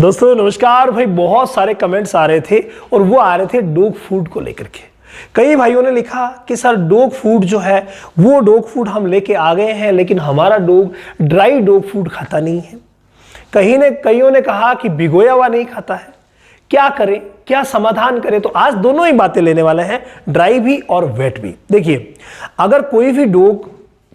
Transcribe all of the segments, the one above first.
दोस्तों नमस्कार भाई, बहुत सारे कमेंट्स आ रहे थे और वो आ रहे थे डॉग फूड को लेकर के। कई भाइयों ने लिखा कि सर डॉग फूड जो है वो डॉग फूड हम लेके आ गए हैं, लेकिन हमारा डॉग ड्राई डॉग फूड खाता नहीं है। कईयों ने कहा कि भिगोया हुआ नहीं खाता है, क्या करें, क्या समाधान करें। तो आज दोनों ही बातें लेने वाले हैं, ड्राई भी और वेट भी। देखिए, अगर कोई भी डॉग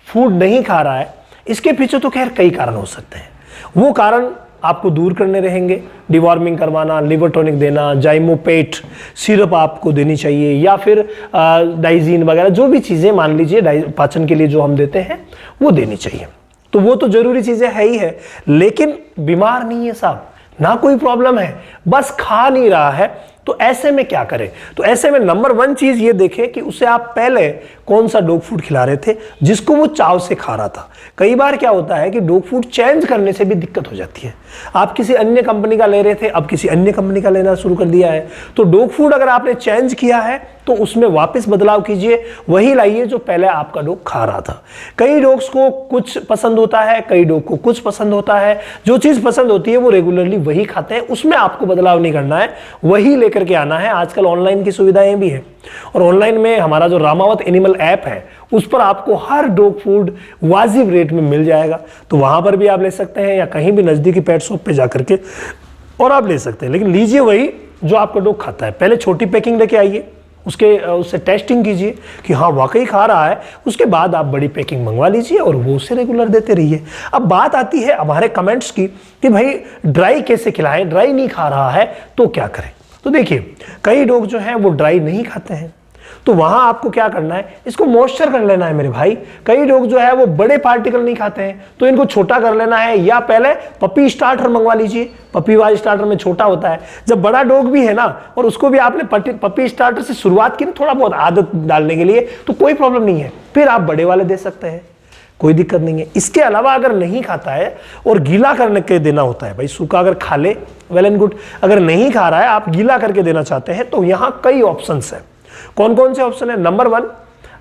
फूड नहीं खा रहा है, इसके पीछे तो खैर कई कारण हो सकते हैं। वो कारण आपको दूर करने रहेंगे, डिवॉर्मिंग करवाना, लिवर टॉनिक देना, जाइमोपेट सिरप आपको देनी चाहिए, या फिर डाइजीन वगैरह जो भी चीज़ें मान लीजिए पाचन के लिए जो हम देते हैं वो देनी चाहिए। तो वो तो जरूरी चीज़ें है ही है, लेकिन बीमार नहीं है साहब, ना कोई प्रॉब्लम है, बस खा नहीं रहा है। तो ऐसे में क्या करें? तो ऐसे में नंबर 1 चीज ये देखें कि उसे आप पहले कौन सा डॉग फूड खिला रहे थे जिसको वो चाव से खा रहा था। कई बार क्या होता है कि डॉग फूड चेंज करने से भी दिक्कत हो जाती है। आप किसी अन्य कंपनी का ले रहे थे, अब किसी अन्य कंपनी का लेना शुरू कर दिया है। तो डॉग फूड अगर आपने चेंज किया है तो उसमें वापस बदलाव कीजिए, वही लाइए जो पहले आपका डॉग खा रहा था। कई डॉग्स को कुछ पसंद होता है, कई डॉग को कुछ पसंद होता है। जो चीज पसंद होती है वो रेगुलरली वही खाते हैं, उसमें आपको बदलाव नहीं करना है, वही लेकर के आना है। आजकल ऑनलाइन की सुविधाएं भी है और ऑनलाइन में हमारा जो रामावत एनिमल ऐप है उस पर आपको हर डॉग फूड वाजिब रेट में मिल जाएगा। तो वहां पर भी आप ले सकते हैं या कहीं भी नजदीकी पेट शॉप पे जाकर के और आप ले सकते हैं, लेकिन लीजिए वही जो आपका डॉग खाता है। पहले छोटी पैकिंग लेके आइए, उससे टेस्टिंग कीजिए कि हाँ वाकई खा रहा है, उसके बाद आप बड़ी पैकिंग मंगवा लीजिए और वो उसे रेगुलर देते रहिए। अब बात आती है हमारे कमेंट्स की कि भाई ड्राई कैसे खिलाएं, ड्राई नहीं खा रहा है तो क्या करें। तो देखिए, कई डॉग जो हैं वो ड्राई नहीं खाते हैं, तो वहां आपको क्या करना है, इसको मॉइस्चर कर लेना है मेरे भाई। कई डॉग जो है वो बड़े पार्टिकल नहीं खाते हैं, तो इनको छोटा कर लेना है, या पहले पपी स्टार्टर मंगवा लीजिए। पपी वाले स्टार्टर में छोटा होता है। जब बड़ा डॉग भी है ना और उसको भी आपने पपी स्टार्टर से शुरुआत की ना, थोड़ा बहुत आदत डालने के लिए, तो कोई प्रॉब्लम नहीं है, फिर आप बड़े वाले दे सकते हैं, कोई दिक्कत नहीं है। इसके अलावा अगर नहीं खाता है और गीला करने के देना होता है, भाई सूखा अगर खा ले वेल एंड गुड, अगर नहीं खा रहा है आप गीला करके देना चाहते हैं तो यहां कई ऑप्शंस हैं। कौन कौन से ऑप्शन है? नंबर 1,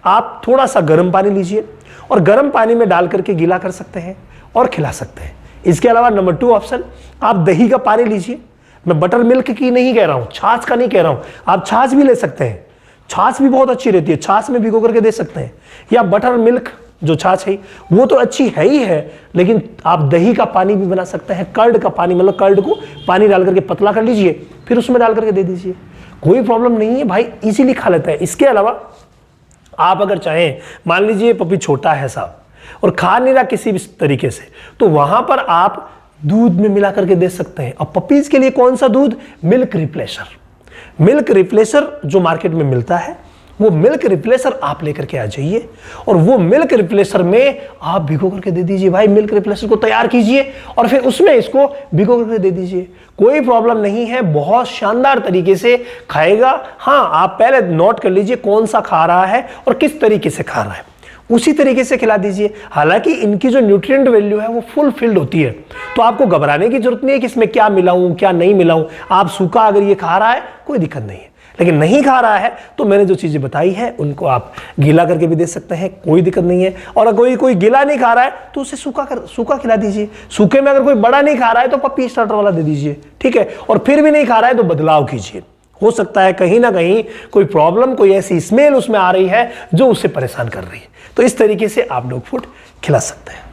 आप थोड़ा सा गर्म पानी लीजिए और गर्म पानी में डाल करके गीला कर सकते हैं और खिला सकते हैं। इसके अलावा नंबर 2 ऑप्शन, आप दही का पानी लीजिए। मैं बटर मिल्क की नहीं कह रहा हूं, छाछ का नहीं कह रहा हूं, आप छाछ भी ले सकते हैं, छाछ भी बहुत अच्छी रहती है, छाछ में भिगो करके दे सकते हैं। या बटर मिल्क जो छाछ है वो तो अच्छी है ही है, लेकिन आप दही का पानी भी बना सकते हैं। कर्ड का पानी, मतलब कर्ड को पानी डाल करके पतला कर लीजिए, फिर उसमें डाल करके दे दीजिए, कोई प्रॉब्लम नहीं है भाई, इजीली खा लेता है। इसके अलावा आप अगर चाहें, मान लीजिए पपी छोटा है साहब और खा नहीं रहा किसी भी तरीके से, तो वहां पर आप दूध में मिला करके दे सकते हैं। अब पपीज के लिए कौन सा दूध? Milk replacer. मिल्क रिप्लेसर जो मार्केट में मिलता है वो मिल्क रिप्लेसर आप लेकर के आ जाइए और वो मिल्क रिप्लेसर में आप भिगो करके दे दीजिए। भाई मिल्क रिप्लेसर को तैयार कीजिए और फिर उसमें इसको भिगो करके दे दीजिए, कोई प्रॉब्लम नहीं है, बहुत शानदार तरीके से खाएगा। हाँ, आप पहले नोट कर लीजिए कौन सा खा रहा है और किस तरीके से खा रहा है, उसी तरीके से खिला दीजिए। हालांकि इनकी जो न्यूट्रिएंट वैल्यू है वो फुलफिल्ड होती है, तो आपको घबराने की जरूरत नहीं है कि इसमें क्या मिलाऊं क्या नहीं मिलाऊं। आप सूखा अगर ये खा रहा है कोई दिक्कत नहीं है, लेकिन नहीं खा रहा है तो मैंने जो चीजें बताई है उनको आप गीला करके भी दे सकते हैं, कोई दिक्कत नहीं है। और अगर कोई गीला नहीं खा रहा है तो उसे सूखा खिला दीजिए। सूखे में अगर कोई बड़ा नहीं खा रहा है तो पपी स्टार्टर वाला दे दीजिए, ठीक है। और फिर भी नहीं खा रहा है तो बदलाव कीजिए, हो सकता है कहीं ना कहीं कोई प्रॉब्लम, कोई ऐसी स्मेल उसमें आ रही है जो उसे परेशान कर रही है। तो इस तरीके से आप डॉग फूड खिला सकते हैं।